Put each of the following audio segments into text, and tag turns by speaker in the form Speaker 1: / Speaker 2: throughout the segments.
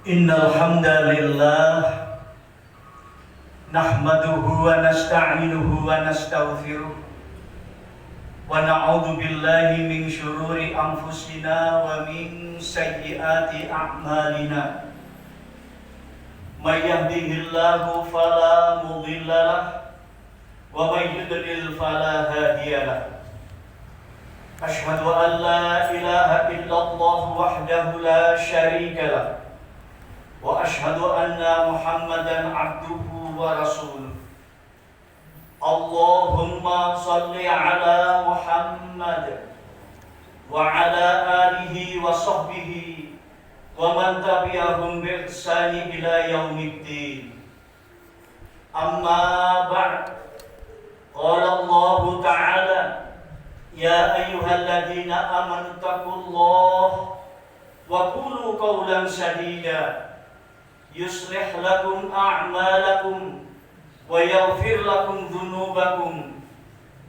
Speaker 1: Innal hamdalillah nahmaduhu wa nasta'inuhu wa nastaghfiruh wa na'udzu billahi min syururi anfusina wa min sayyiati a'malina. May yahdihillahu fala mudilla lahu wa may yudlil fala hadiya lahu. Asyhadu an la ilaha illallah wahdahu la syarika lahu wa ashhadu anna Muhammadan abduhu wa rasuluh. Allahumma salli ala Muhammad wa ala alihi wa sahbihi wa man tabi'ahum bi ihsani ila yaumiddin. Amma ba'd. Qala Allah ta'ala ya ayyuhalladzina amanu taqullaha wa qulu qawlan sadida yuslih lakum a'malakum wa yaghfir lakum dhunubakum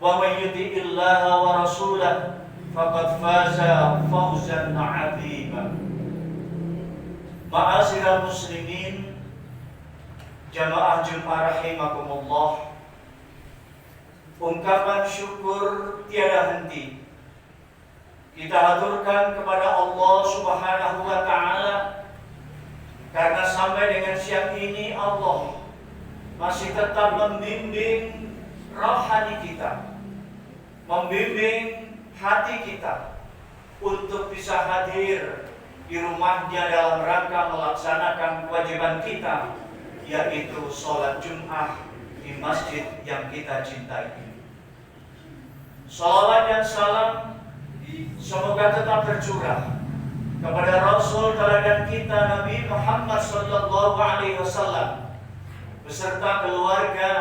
Speaker 1: wa may yuti'illaha wa rasulahu faqad faza fawzan 'azima. Ma'asyiral muslimin, jamaah Jumat rahimakumullah, ungkapan syukur tiada henti kita haturkan kepada Allah Subhanahu wa ta'ala, karena sampai dengan siang ini Allah masih tetap membimbing rohani kita, membimbing hati kita untuk bisa hadir di rumahnya dalam rangka melaksanakan kewajiban kita, yaitu sholat Jum'ah di masjid yang kita cintai. Salawat dan salam semoga tetap tercurah kepada Rasul teladan kita Nabi Muhammad sallallahu alaihi wasallam beserta keluarga,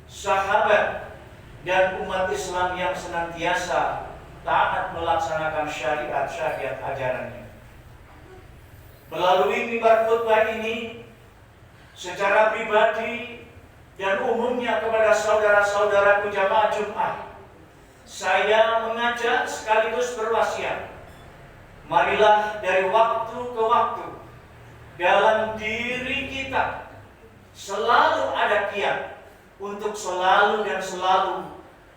Speaker 1: sahabat dan umat Islam yang senantiasa taat melaksanakan syariat ajarannya. Melalui mimbar khutbah ini secara pribadi dan umumnya kepada saudara-saudaraku jamaah Jumat, saya mengajak sekaligus berwasiat, marilah dari waktu ke waktu dalam diri kita selalu ada kiat untuk selalu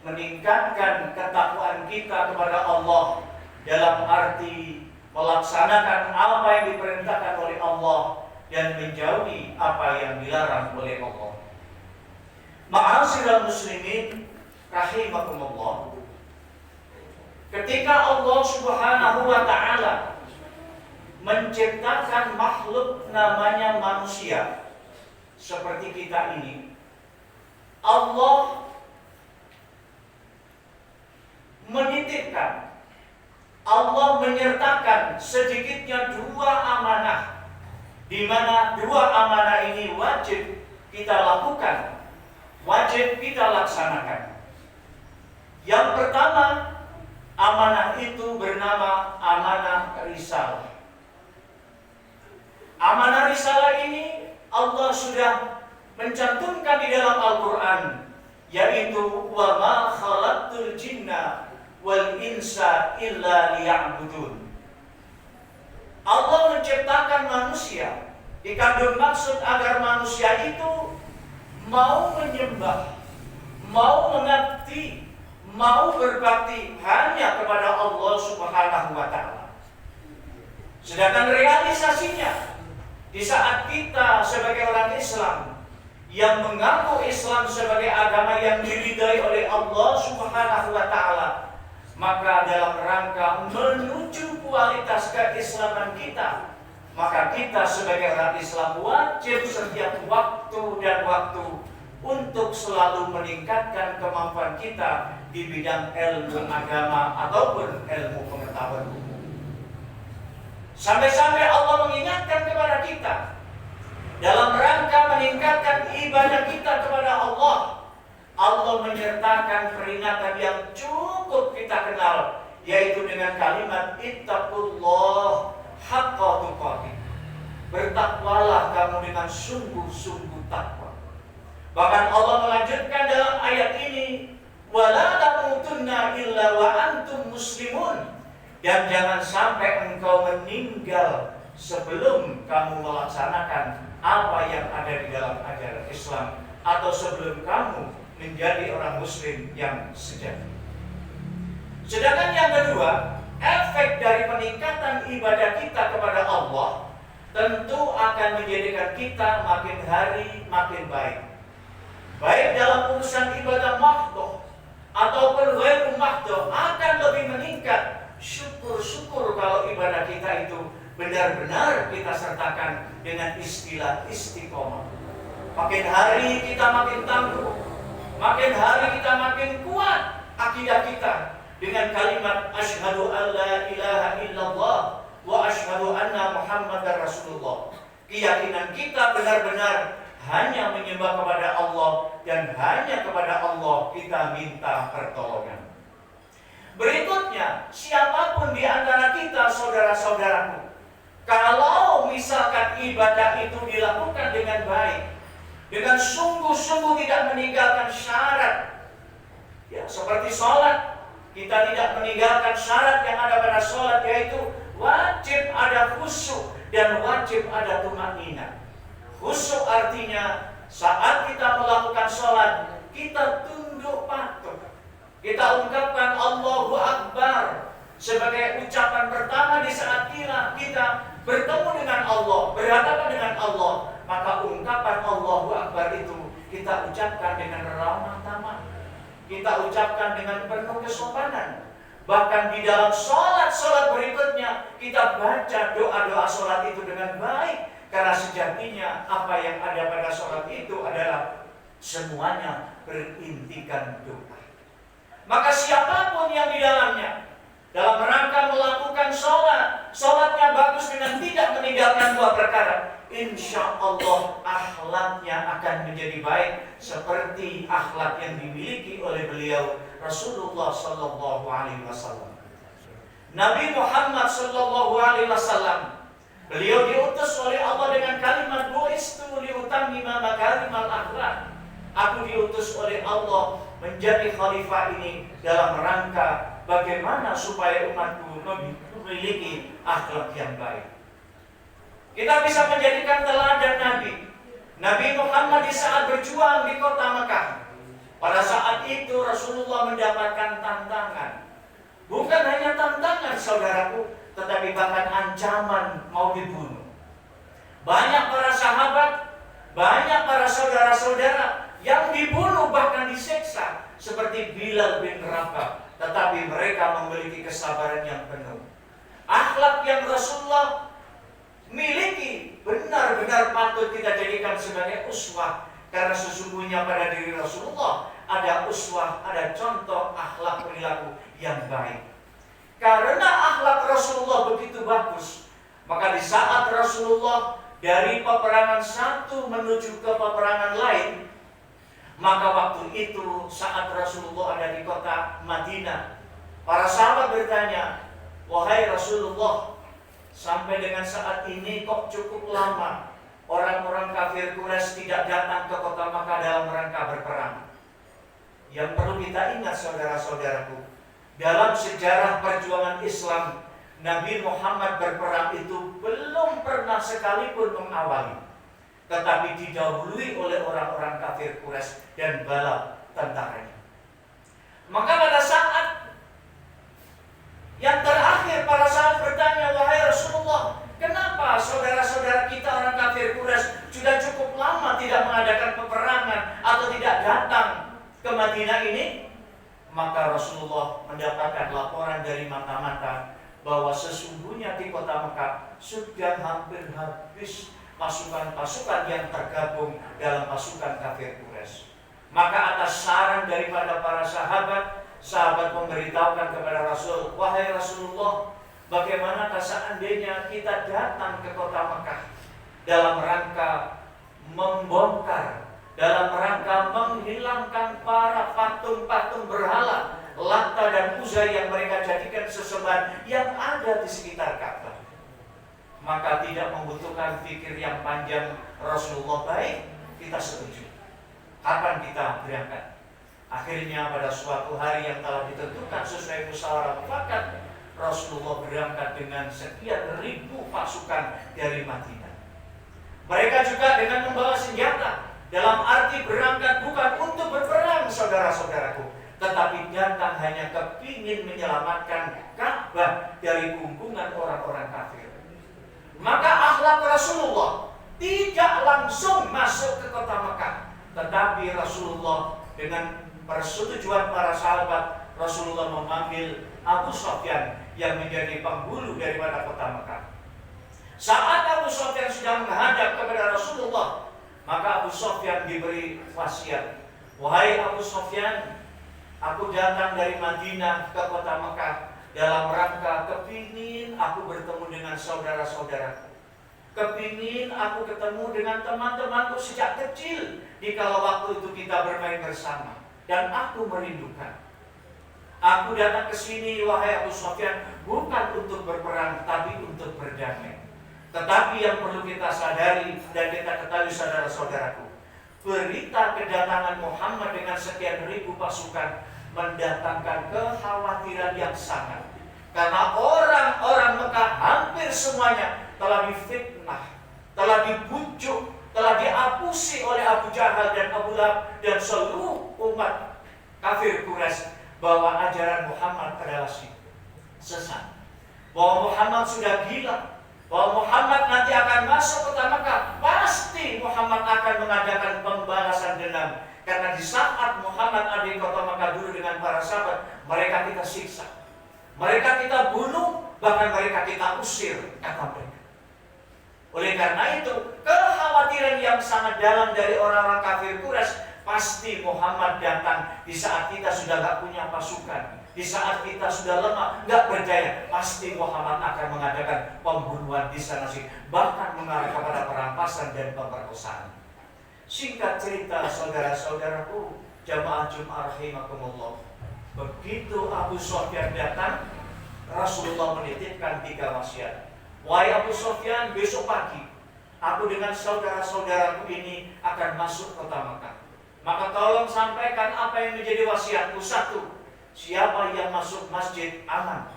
Speaker 1: meningkatkan ketakwaan kita kepada Allah dalam arti melaksanakan apa yang diperintahkan oleh Allah dan menjauhi apa yang dilarang oleh Allah. Ma'asyiral muslimin rahimakumullah. Ketika Allah Subhanahu wa ta'ala menciptakan makhluk namanya manusia seperti kita ini, Allah menitipkan, Allah menyertakan sedikitnya dua amanah, di mana dua amanah ini wajib kita lakukan, wajib kita laksanakan. Yang pertama, amanah itu bernama amanah risalah. Amanah risalah ini Allah sudah mencantumkan di dalam Al-Quran, yaitu wa ma khalaqtul jinna wal insa illa liya'budun. Allah menciptakan manusia dikandung maksud agar manusia itu mau menyembah, mau mengabdi, mau berbakti hanya kepada Allah Subhanahu wa ta'ala. Sedangkan realisasinya di saat kita sebagai orang Islam yang mengaku Islam sebagai agama yang diridai oleh Allah Subhanahu wa ta'ala, maka dalam rangka menuju kualitas keislaman kita, maka kita sebagai orang Islam wajib setiap waktu dan waktu untuk selalu meningkatkan kemampuan kita di bidang ilmu agama ataupun ilmu pengetahuan umum. Sampai-sampai Allah mengingatkan kepada kita dalam rangka meningkatkan ibadah kita kepada Allah. Allah menyertakan peringatan yang cukup kita kenal, yaitu dengan kalimat ittaqullah haqqa tuqatih. Bertakwalah kamu dengan sungguh-sungguh takwa. Bahkan Allah melanjutkan dalam ayat ini, wala tamutunna illa wa antum muslimun. Dan jangan sampai engkau meninggal sebelum kamu melaksanakan apa yang ada di dalam ajaran Islam, atau sebelum kamu menjadi orang muslim yang sejati. Sedangkan yang kedua, efek dari peningkatan ibadah kita kepada Allah tentu akan menjadikan kita makin hari makin baik. Baik dalam urusan ibadah mahdoh ataupun ghairu mahdoh akan lebih meningkat. Syukur-syukur kalau ibadah kita itu benar-benar kita sertakan dengan istilah istiqomah. Makin hari kita makin tangguh, makin hari kita makin kuat akidah kita dengan kalimat asyhadu an la ilaha illallah wa asyhadu anna muhammadar rasulullah. Keyakinan kita benar-benar hanya menyembah kepada Allah dan hanya kepada Allah kita minta pertolongan. Berikutnya, siapapun di antara kita, saudara-saudaraku, kalau misalkan ibadah itu dilakukan dengan baik, dengan sungguh-sungguh tidak meninggalkan syarat, ya seperti sholat, kita tidak meninggalkan syarat yang ada pada sholat, yaitu wajib ada khusyuk dan wajib ada tumanina. Khusyuk artinya saat kita melakukan sholat, kita tunduk patuh. Kita ungkapkan Allahu Akbar sebagai ucapan pertama di saat kita bertemu dengan Allah, berhadapan dengan Allah. Maka ungkapan Allahu Akbar itu kita ucapkan dengan ramah tamah, kita ucapkan dengan penuh kesopanan. Bahkan di dalam sholat berikutnya kita baca doa-doa sholat itu dengan baik. Karena sejatinya apa yang ada pada sholat itu adalah semuanya berintikan doa. Maka siapapun yang di dalamnya dalam rangka melakukan sholatnya bagus dengan tidak meninggalkan dua perkara, insya Allah akhlaknya akan menjadi baik seperti akhlak yang dimiliki oleh beliau Rasulullah Sallallahu Alaihi Wasallam. Nabi Muhammad Sallallahu Alaihi Wasallam, beliau diutus oleh Allah dengan kalimat bu'istu liutammima makarimal akhlak. Aku diutus oleh Allah menjadi khalifah ini dalam rangka bagaimana supaya umatku memiliki akhlak yang baik. Kita bisa menjadikan teladan Nabi Muhammad di saat berjuang di kota Mekah. Pada saat itu Rasulullah mendapatkan tantangan. Bukan hanya tantangan saudaraku, tetapi bahkan ancaman mau dibunuh. Banyak para sahabat, banyak para saudara-saudara yang dibunuh bahkan disiksa seperti Bilal bin Rabah, tetapi mereka memiliki kesabaran yang penuh. Akhlak yang Rasulullah miliki benar-benar patut kita jadikan sebagai uswah, karena sesungguhnya pada diri Rasulullah ada uswah, ada contoh akhlak perilaku yang baik. Karena akhlak Rasulullah begitu bagus, maka di saat Rasulullah dari peperangan satu menuju ke peperangan lain, maka waktu itu saat Rasulullah ada di kota Madinah, para sahabat bertanya, wahai Rasulullah, sampai dengan saat ini kok cukup lama orang-orang kafir Quraisy tidak datang ke kota Makkah dalam rangka berperang. Yang perlu kita ingat saudara-saudaraku, dalam sejarah perjuangan Islam, Nabi Muhammad berperang itu belum pernah sekalipun mengawali, tetapi didahului oleh orang-orang kafir Quraisy dan bala tentaranya. Maka pada saat yang terakhir para sahabat bertanya, wahai Rasulullah, kenapa saudara-saudara kita orang kafir Quraisy sudah cukup lama tidak mengadakan peperangan atau tidak datang ke Madinah ini? Maka Rasulullah mendapatkan laporan dari mata-mata bahwa sesungguhnya di kota Mekah sudah hampir habis pasukan-pasukan yang tergabung dalam pasukan kafir Quraisy. Maka atas saran daripada para sahabat memberitahukan kepada Rasul, wahai Rasulullah, bagaimanakah seandainya kita datang ke kota Mekah dalam rangka membongkar, dalam rangka menghilangkan para patung-patung berhala Lata dan Uzza yang mereka jadikan sesembahan yang ada di sekitar Ka'bah. Maka tidak membutuhkan pikir yang panjang, Rasulullah, baik, kita setuju. Kapan kita berangkat? Akhirnya pada suatu hari yang telah ditentukan sesuai musyawarah mufakat, Rasulullah berangkat dengan sekian ribu pasukan dari Madinah. Mereka juga dengan membawa senjata, dalam arti berangkat bukan untuk berperang saudara-saudaraku, tetapi datang hanya kepingin menyelamatkan Ka'bah dari gunggungan orang-orang kafir. Maka akhlak Rasulullah tidak langsung masuk ke kota Mekah, tetapi Rasulullah dengan persetujuan para sahabat, Rasulullah memanggil Abu Sufyan yang menjadi penghulu daripada kota Mekah. Saat Abu Sufyan sudah menghadap kepada Rasulullah, maka Abu Sufyan diberi wasiat, wahai Abu Sufyan, aku datang dari Madinah ke kota Mekah dalam rangka kepingin aku bertemu dengan saudara-saudaraku, kepingin aku ketemu dengan teman-temanku sejak kecil dikala waktu itu kita bermain bersama, dan aku merindukan. Aku datang ke sini wahai Abu Sufyan bukan untuk berperang, tapi untuk berdamai. Tetapi yang perlu kita sadari dan kita ketahui saudara-saudaraku, berita kedatangan Muhammad dengan sekian ribu pasukan mendatangkan kekhawatiran yang sangat. Karena orang-orang Mekah hampir semuanya telah difitnah, telah dibujuk, telah diapusi oleh Abu Jahal dan Abu Lahab dan seluruh umat kafir Quraisy bahwa ajaran Muhammad adalah sesat, bahwa Muhammad sudah gila, bahwa Muhammad nanti akan masuk kota Mekah, pasti Muhammad akan mengadakan pembalasan dendam. Karena di saat Muhammad ada di kota Mekah dulu dengan para sahabat, mereka kita siksa, Mereka kita bunuh, bahkan mereka kita usir, kata mereka. Oleh karena itu, kekhawatiran yang sangat dalam dari orang-orang kafir Quraisy, pasti Muhammad datang di saat kita sudah gak punya pasukan, di saat kita sudah lemah, gak berdaya, pasti Muhammad akan mengadakan pembunuhan di sana sini, bahkan mengarah kepada perampasan dan pemerkosaan. Singkat cerita, saudara-saudaraku, jamaah Jumat rahimakumullah, begitu Abu Sufyan datang, Rasulullah menitipkan 3 wasiat. Wahai Abu Sufyan, besok pagi aku dengan saudara-saudaraku ini akan masuk kota Mekah. Maka tolong sampaikan apa yang menjadi wasiatku. 1, siapa yang masuk masjid aman.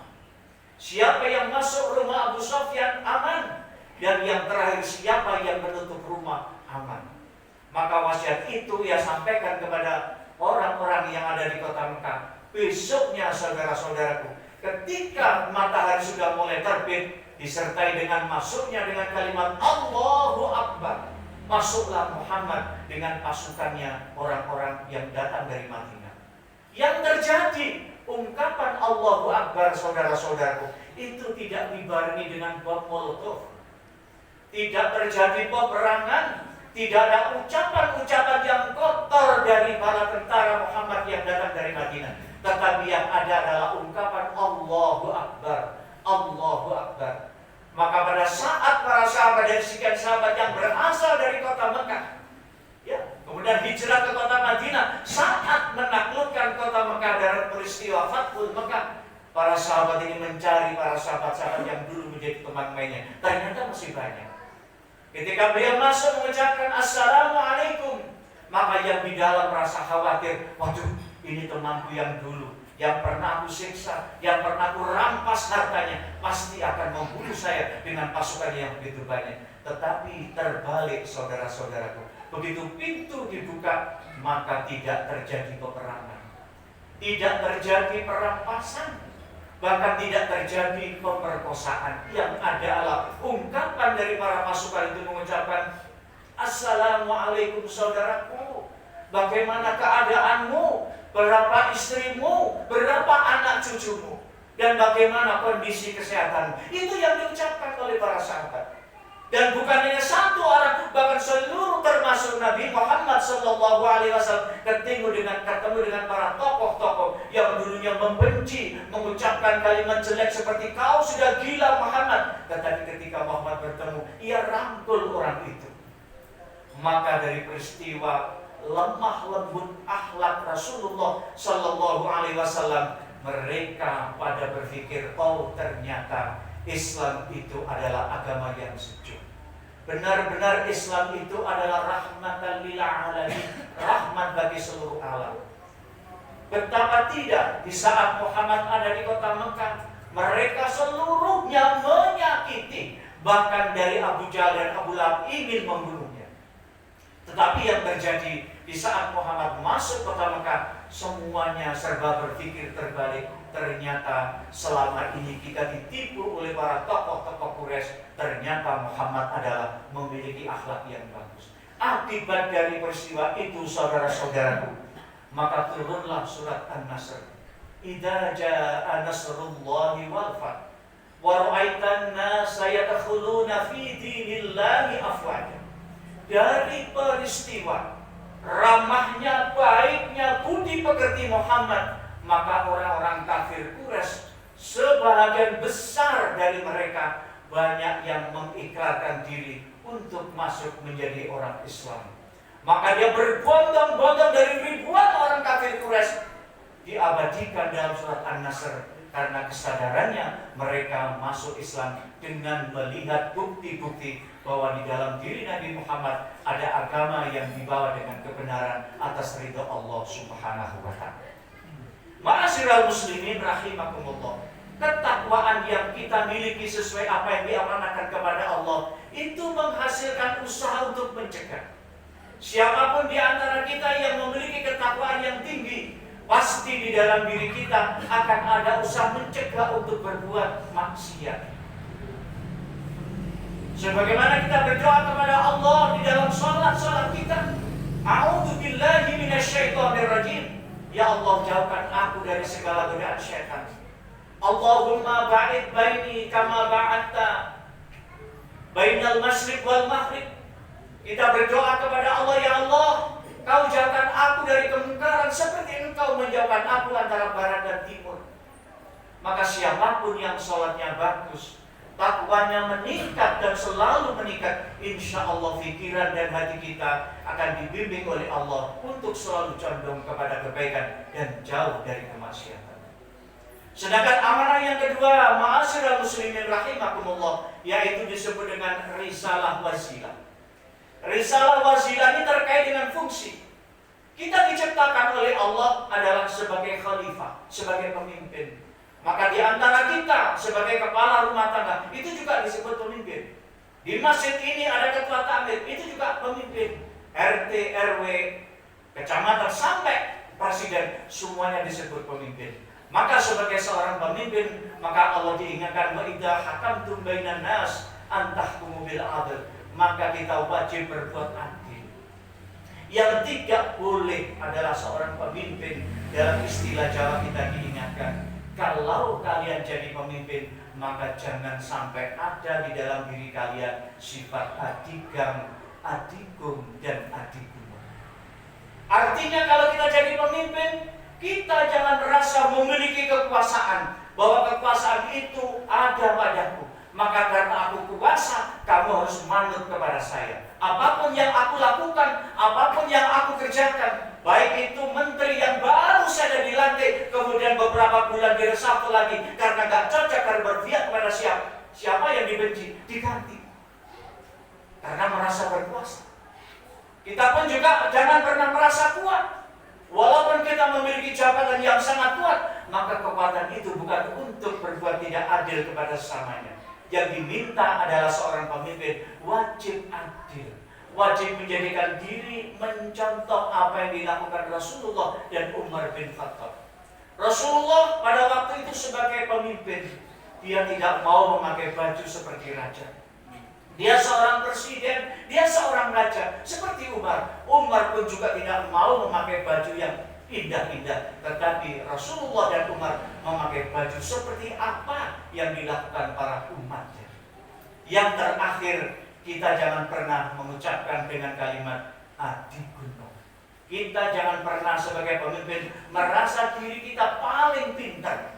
Speaker 1: Siapa yang masuk rumah Abu Sufyan aman. Dan yang terakhir, siapa yang menutup rumah aman. Maka wasiat itu ia sampaikan kepada orang-orang yang ada di kota Mekah. Besoknya saudara-saudaraku, ketika matahari sudah mulai terbit, disertai dengan masuknya dengan kalimat Allahu Akbar, masuklah Muhammad dengan pasukannya, orang-orang yang datang dari Madinah. Yang terjadi, ungkapan Allahu Akbar, saudara-saudaraku, itu tidak dibarengi dengan bom molotov, tidak terjadi peperangan, tidak ada ucapan-ucapan yang kotor dari para tentara Muhammad yang datang dari Madinah. Tetapi yang ada adalah ungkapan Allahu Akbar, Allahu Akbar. Maka pada saat para sahabat dan sekian sahabat yang berasal dari kota Mekah, kemudian hijrah ke kota Madinah, saat menaklukkan kota Mekah dari peristiwa Fathul Mekah, para sahabat ini mencari para sahabat-sahabat yang dulu menjadi teman mainnya. Ternyata masih banyak. Ketika beliau masuk mengucapkan Assalamualaikum, maka yang di dalam merasa khawatir, waduh, ini temanku yang dulu, yang pernah aku siksa, yang pernah aku rampas hartanya, pasti akan membunuh saya dengan pasukan yang begitu banyak. Tetapi terbalik, saudara-saudaraku, begitu pintu dibuka, maka tidak terjadi peperangan, tidak terjadi perampasan, bahkan tidak terjadi pemerkosaan. Yang ada adalah ungkapan dari para pasukan itu mengucapkan Assalamualaikum saudaraku, bagaimana keadaanmu? Berapa istrimu, berapa anak cucumu, dan bagaimana kondisi kesehatan. Itu yang diucapkan oleh para sahabat. Dan bukan hanya satu orang, bahkan seluruh termasuk Nabi Muhammad SAW ketemu dengan para tokoh-tokoh yang dulunya membenci, mengucapkan kalimat jelek seperti kau sudah gila Muhammad. Tetapi ketika Muhammad bertemu, ia rangkul orang itu. Maka dari peristiwa lemah lembut akhlak Rasulullah Sallallahu Alaihi Wasallam, mereka pada berpikir, oh ternyata Islam itu adalah agama yang sejuk. Benar-benar Islam itu adalah rahmatan lil alamin, rahmat bagi seluruh alam. Betapa tidak di saat Muhammad ada di kota Mekah, mereka seluruhnya menyakiti, bahkan dari Abu Jahal dan Abu Lahab ingin membunuhnya. Tetapi yang terjadi di saat Muhammad masuk kota Mekah, semuanya serba berpikir terbalik. Ternyata selama ini kita ditipu oleh para tokoh-tokoh Quraisy. Ternyata Muhammad adalah memiliki akhlak yang bagus. Akibat dari peristiwa itu, saudara-saudaraku, maka turunlah surat An-Nasr. Idza jaa nasrullahi wal fath wa ra'aitan nasa yadkhuluna fi dinillahi afwaja. Dari peristiwa ramahnya, baiknya, budi pekerti Muhammad, maka orang-orang kafir Quraisy, sebahagian besar dari mereka, banyak yang mengikrarkan diri untuk masuk menjadi orang Islam. Maka dia berbondong-bondong dari ribuan orang kafir Quraisy, diabadikan dalam surat An-Nasr. Karena kesadarannya mereka masuk Islam dengan melihat bukti-bukti bahwa di dalam diri Nabi Muhammad ada agama yang dibawa dengan kebenaran atas ridha Allah Subhanahu wa ta'ala. Ma'asyiral muslimin rahimakumullah, ketakwaan yang kita miliki sesuai apa yang diamanahkan kepada Allah itu menghasilkan usaha untuk mencegah. Siapapun di antara kita yang memiliki ketakwaan yang tinggi, pasti di dalam diri kita akan ada usaha mencegah untuk berbuat maksiat. Sebagaimana kita berdoa kepada Allah di dalam salat kita, A'udzubillahi minasyaitonirrajim. Ya Allah, jauhkan aku dari segala godaan syaitan. Allahumma ba'id baini kama ba'adta bainal masyriq wal maghrib. Kita berdoa kepada Allah, ya Allah, Kau jauhkan aku dari kemungkaran seperti Engkau menjauhkan aku antara barat dan timur. Maka siapapun yang sholatnya bagus, takwanya meningkat dan selalu meningkat, insya Allah pikiran dan hati kita akan dibimbing oleh Allah untuk selalu condong kepada kebaikan dan jauh dari kemaksiatan. Sedangkan amanah yang kedua, ma'asyiral muslimin rahimakumullah, yaitu disebut dengan risalah wasilah. Risalah wasilah ini terkait dengan fungsi. Kita diciptakan oleh Allah adalah sebagai khalifah, sebagai pemimpin. Maka di antara kita sebagai kepala rumah tangga itu juga disebut pemimpin. Di masjid ini ada ketua takmir, itu juga pemimpin. RT, RW, kecamatan sampai presiden, semuanya disebut pemimpin. Maka sebagai seorang pemimpin, maka Allah diingatkan, wa idza hakamtum bainan nas an tahkumu bil adl. Maka kita wajib berbuat adil. Yang tidak boleh adalah seorang pemimpin. Dalam istilah Jawa kita diingatkan, kalau kalian jadi pemimpin, maka jangan sampai ada di dalam diri kalian sifat adigam, adigum, dan adigum. Artinya kalau kita jadi pemimpin, kita jangan merasa memiliki kekuasaan, bahwa kekuasaan itu ada padaku. Maka karena aku kuasa, kamu harus manut kepada saya. Apapun yang aku lakukan, apapun yang aku kerjakan, baik itu menteri yang baru saja dilantik, kemudian beberapa bulan direshuffle lagi karena gak cocok, karena berpihak kepada siapa yang dibenci, diganti karena merasa berkuasa. Kita pun juga jangan pernah merasa kuat. Walaupun kita memiliki jabatan yang sangat kuat, maka kekuatan itu bukan untuk berbuat tidak adil kepada sesamanya. Yang diminta adalah seorang pemimpin wajib adil, wajib menjadikan diri mencontoh apa yang dilakukan Rasulullah dan Umar bin Khattab. Rasulullah pada waktu itu sebagai pemimpin, dia tidak mau memakai baju seperti raja. Dia seorang presiden, dia seorang raja seperti Umar. Umar pun juga tidak mau memakai baju yang indah-indah, tetapi Rasulullah dan Umar memakai baju seperti apa yang dilakukan para umatnya. Yang terakhir, kita jangan pernah mengucapkan dengan kalimat adiguno. Kita jangan pernah sebagai pemimpin merasa diri kita paling pintar.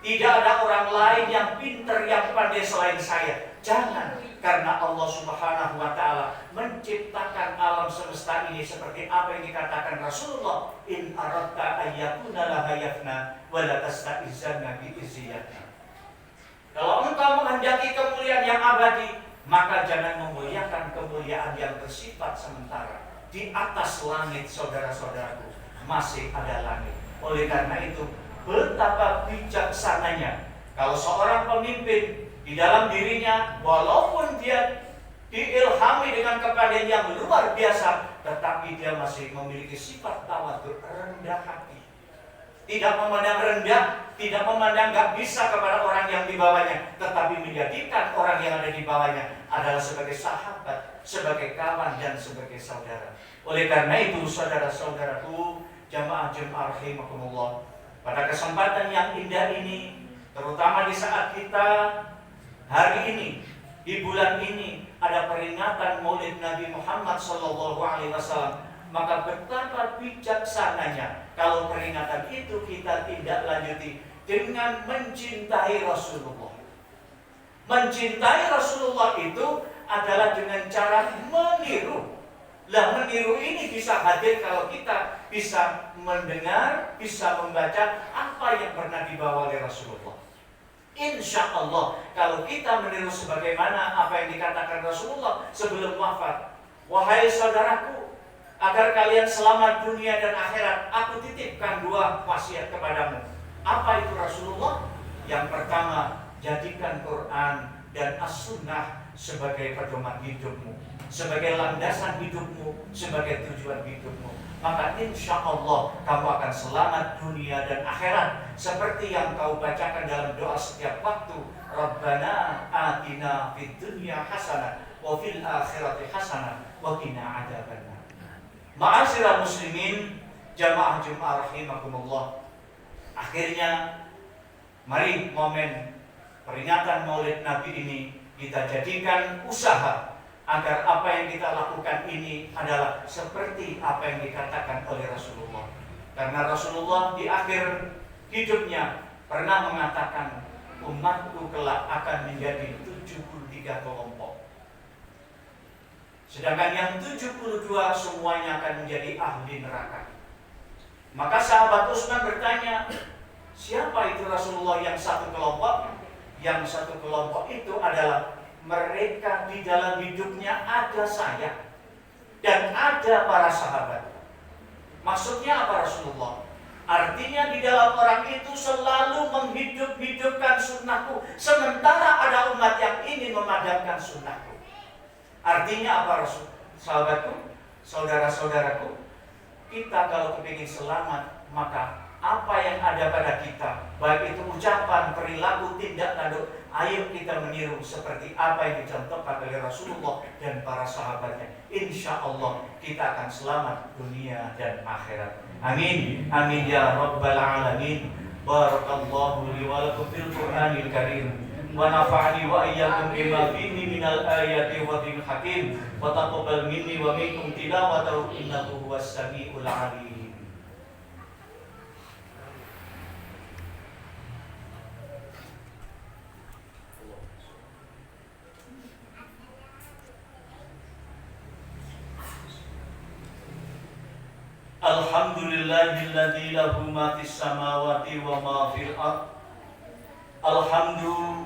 Speaker 1: Tidak ada orang lain yang pintar, yang pandai selain saya. Jangan, karena Allah Subhanahu wa ta'ala menciptakan alam semesta ini seperti apa yang dikatakan Rasulullah, in aradta ayyakuna lahayafna wa la tasta'izanna bi izziyatna. Kalau engkau menghendaki kemuliaan yang abadi, maka jangan memuliakan kemuliaan yang bersifat sementara. Di atas langit, saudara-saudaraku, masih ada langit. Oleh karena itu, betapa bijaksananya kalau seorang pemimpin di dalam dirinya, walaupun dia diilhami dengan kepandaian yang luar biasa, tetapi dia masih memiliki sifat tawadhu, rendah hati. Tidak memandang rendah, tidak memandang gak bisa kepada orang yang di bawahnya, tetapi menjadikan orang yang ada di bawahnya adalah sebagai sahabat, sebagai kawan, dan sebagai saudara. Oleh karena itu, saudara-saudaraku, jamaah Jumat rahimakumullah, pada kesempatan yang indah ini, terutama di saat kita hari ini, di bulan ini ada peringatan Maulid Nabi Muhammad SAW, maka betapa bijaksananya kalau peringatan itu kita tindak lanjuti dengan mencintai Rasulullah. Mencintai Rasulullah itu adalah dengan cara meniru. Lah, meniru ini bisa hadir kalau kita bisa mendengar, bisa membaca apa yang pernah dibawa oleh Rasulullah. Insya Allah, kalau kita meniru sebagaimana apa yang dikatakan Rasulullah sebelum wafat, wahai saudaraku, agar kalian selamat dunia dan akhirat, aku titipkan 2 wasiat kepadamu. Apa itu Rasulullah? Yang pertama, jadikan Quran dan As-Sunnah sebagai pedoman hidupmu, sebagai landasan hidupmu, sebagai tujuan hidupmu. Maka insya Allah kamu akan selamat dunia dan akhirat, seperti yang kau bacakan dalam doa setiap waktu. Rabbana atina fid dunya hasanah wa fil akhirati hasanah wa qina adzabannar. Ma'asyiral muslimin, jamaah Jumat rahimakumullah. Akhirnya Mari momen peringatan Maulid Nabi ini kita jadikan usaha agar apa yang kita lakukan ini adalah seperti apa yang dikatakan oleh Rasulullah. Karena Rasulullah di akhir hidupnya pernah mengatakan, umatku kelak akan menjadi 73 kelompok. Sedangkan yang 72 semuanya akan menjadi ahli neraka. Maka sahabat Utsman bertanya, siapa itu Rasulullah yang satu kelompok? Yang satu kelompok itu adalah mereka di dalam hidupnya ada saya dan ada para sahabat. Maksudnya apa Rasulullah? Artinya di dalam orang itu selalu menghidup-hidupkan sunnahku, sementara ada umat yang ingin memadamkan sunnahku. Artinya apa Rasul? Sahabatku, saudara-saudaraku, kita kalau kepingin selamat, maka apa yang ada pada kita, baik itu ucapan, perilaku, tindak tanduk, ayo kita meniru seperti apa yang dicontohkan oleh Rasulullah dan para sahabatnya. Insya Allah kita akan selamat dunia dan akhirat. Amin, amin ya rabbal alamin. Barakallahu li wa lakum fil Qur'anil karim, wa nafa'ani wa iyyakum bima fihi minal ayati wa dzikr hakim, wa taqabbal minni wa minkum tilawatahu innahu huwas samiul alim. Alhamdulillahilladzi lahu ma fis samawati wa ma fil ardh. Alhamdu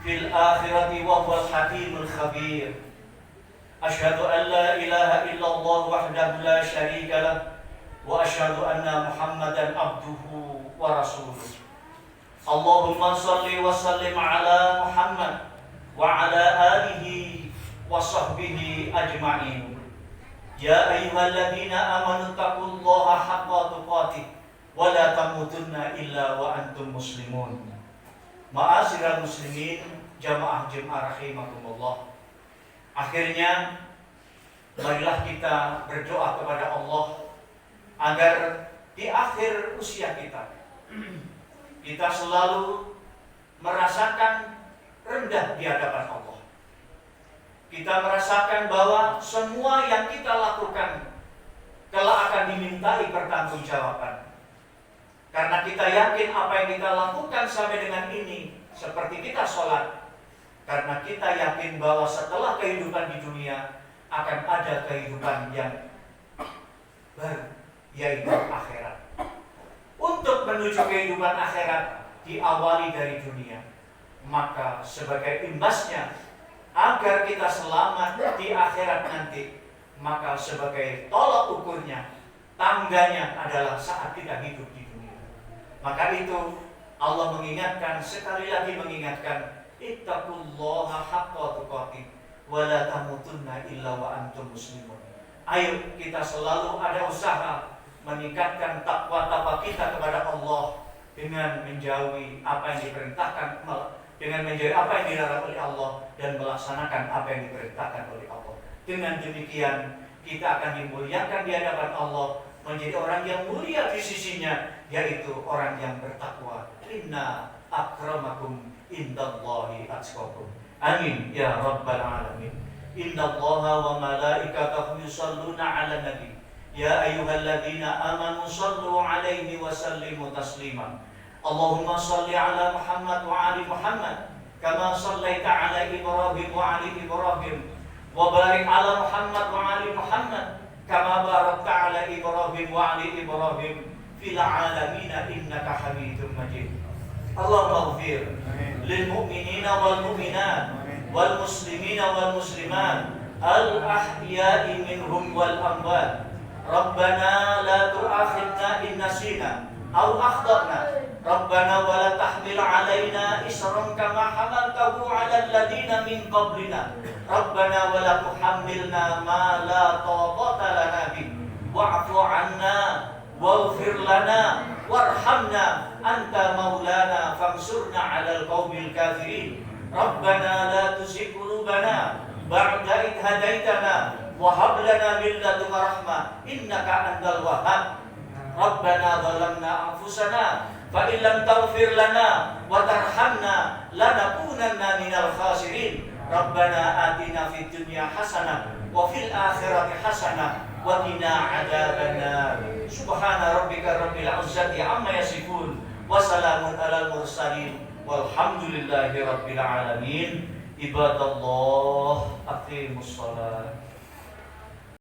Speaker 1: fil akhirati wa huwal hakimul khabir. Asyhadu an la ilaha illallah wahdahu la syarika lah wa asyhadu anna Muhammadan abduhu wa rasuluh. Allahumma shalli wa sallim ala Muhammad wa ala alihi wa sahbihi ajma'in. Ya ayyuhalladzina amanu taqullaha haqqa tuqatih wa la tamutunna illa wa antum muslimun. Ma'asyiral muslimin, jamaah Jumat rahimakumullah. Akhirnya marilah kita berdoa kepada Allah agar di akhir usia kita selalu merasakan rendah di hadapan Allah. Kita merasakan bahwa semua yang kita lakukan kelak akan dimintai pertanggungjawaban. Karena kita yakin apa yang kita lakukan sampai dengan ini, seperti kita sholat, karena kita yakin bahwa setelah kehidupan di dunia akan ada kehidupan yang baru, yaitu akhirat. Untuk menuju kehidupan akhirat diawali dari dunia, maka sebagai imbasnya agar kita selamat di akhirat nanti, maka sebagai tolak ukurnya, tangganya adalah saat kita hidup di dunia. Maka itu Allah mengingatkan, sekali lagi mengingatkan, ittaqullaha haqqa tuqatih wa la tamutunna illa wa antum muslimun. Ayo kita selalu ada usaha meningkatkan takwa kita kepada Allah dengan menjauhi apa yang diperintahkan, dengan menjauhi apa yang dilarang oleh Allah dan melaksanakan apa yang diperintahkan oleh Allah. Dengan demikian kita akan dimuliakan di hadapan Allah, menjadi orang yang mulia di sisinya, yaitu orang yang bertakwa. Inna akramakum indallahi atqakum. Amin ya rabbal alamin. Innallaha wa malaikatahu yusholluna 'alan nabi. Ya ayyuhalladzina amanu shallu 'alaihi wa sallimu taslima. Allahumma shalli 'ala Muhammad wa 'ali Muhammad kama shallaita 'ala Ibrahim wa 'ali Ibrahim wa barik 'ala Muhammad wa 'ali Muhammad kama barakta 'ala Ibrahim wa 'ali Ibrahim fil 'alamin innaka Hamidum Majid. Allahumma ighfir lil mu'minina wal mu'minat wal muslimina wal muslimat al ahya'i minhum wal amwat. Rabbana la tu'akhidna in nasina aw akhtana. Rabbana wa la tahmil 'alaina isran kama hamaltahu 'alal ladzina min qablina. Rabbana wa la tuhammilna ma la taqata lana bih. Wa'fu 'anna waghfir lana warhamna anta maulana fansurna 'alal qaumil kafirin. Rabbana la tuzigh qulubana ba'da idh hadaitana wa hab lana min ladunka rahmah innaka antal wahhab. Rabbana zalamna anfusana fa in lam taghfir lana wa tarhamna lanakunanna minal khasirin. Rabbana atina fid dunya hasanah wa fil akhirati hasanah wa qina adzabannar. Subhana rabbika rabbil izzati amma yasifun wa salamun alal mursalin walhamdulillahi rabbil alamin. Ibadallah, aqimus shalah.